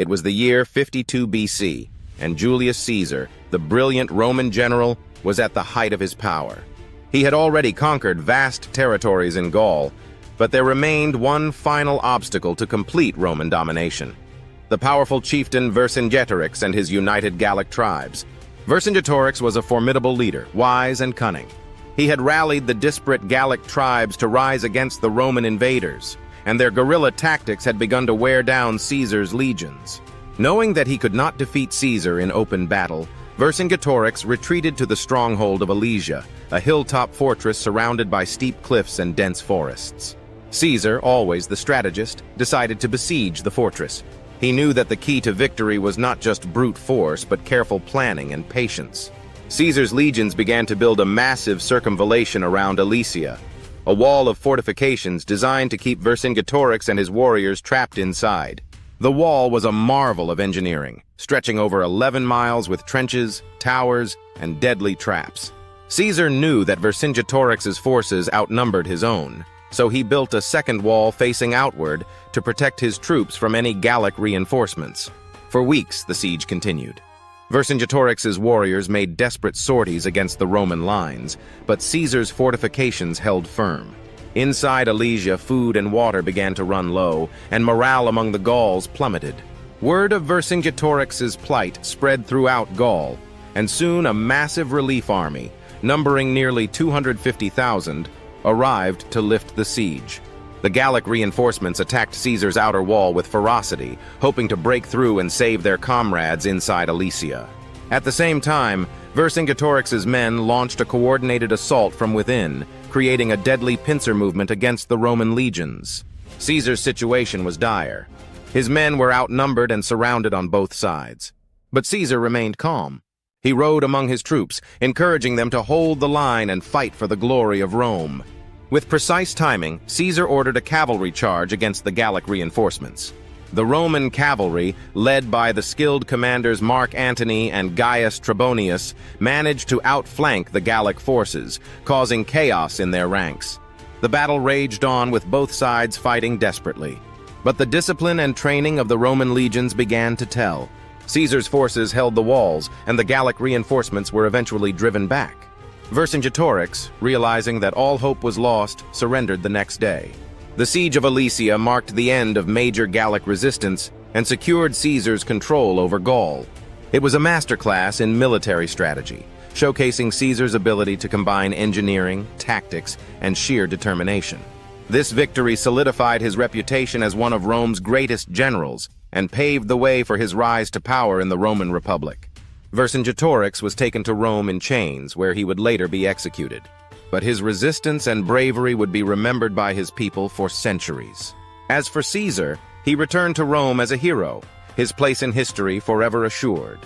It was the year 52 BC, and Julius Caesar, the brilliant Roman general, was at the height of his power. He had already conquered vast territories in Gaul, but there remained one final obstacle to complete Roman domination: the powerful chieftain Vercingetorix and his united Gallic tribes. Vercingetorix was a formidable leader, wise and cunning. He had rallied the disparate Gallic tribes to rise against the Roman invaders, and their guerrilla tactics had begun to wear down Caesar's legions. Knowing that he could not defeat Caesar in open battle, Vercingetorix retreated to the stronghold of Alesia, a hilltop fortress surrounded by steep cliffs and dense forests. Caesar, always the strategist, decided to besiege the fortress. He knew that the key to victory was not just brute force, but careful planning and patience. Caesar's legions began to build a massive circumvallation around Alesia, a wall of fortifications designed to keep Vercingetorix and his warriors trapped inside. The wall was a marvel of engineering, stretching over 11 miles with trenches, towers, and deadly traps. Caesar knew that Vercingetorix's forces outnumbered his own, so he built a second wall facing outward to protect his troops from any Gallic reinforcements. For weeks, the siege continued. Vercingetorix's warriors made desperate sorties against the Roman lines, but Caesar's fortifications held firm. Inside Alesia, food and water began to run low, and morale among the Gauls plummeted. Word of Vercingetorix's plight spread throughout Gaul, and soon a massive relief army, numbering nearly 250,000, arrived to lift the siege. The Gallic reinforcements attacked Caesar's outer wall with ferocity, hoping to break through and save their comrades inside Alesia. At the same time, Vercingetorix's men launched a coordinated assault from within, creating a deadly pincer movement against the Roman legions. Caesar's situation was dire. His men were outnumbered and surrounded on both sides. But Caesar remained calm. He rode among his troops, encouraging them to hold the line and fight for the glory of Rome. With precise timing, Caesar ordered a cavalry charge against the Gallic reinforcements. The Roman cavalry, led by the skilled commanders Mark Antony and Gaius Trebonius, managed to outflank the Gallic forces, causing chaos in their ranks. The battle raged on, with both sides fighting desperately. But the discipline and training of the Roman legions began to tell. Caesar's forces held the walls, and the Gallic reinforcements were eventually driven back. Vercingetorix, realizing that all hope was lost, surrendered the next day. The siege of Alesia marked the end of major Gallic resistance and secured Caesar's control over Gaul. It was a masterclass in military strategy, showcasing Caesar's ability to combine engineering, tactics, and sheer determination. This victory solidified his reputation as one of Rome's greatest generals and paved the way for his rise to power in the Roman Republic. Vercingetorix was taken to Rome in chains, where he would later be executed. But his resistance and bravery would be remembered by his people for centuries. As for Caesar, he returned to Rome as a hero, his place in history forever assured.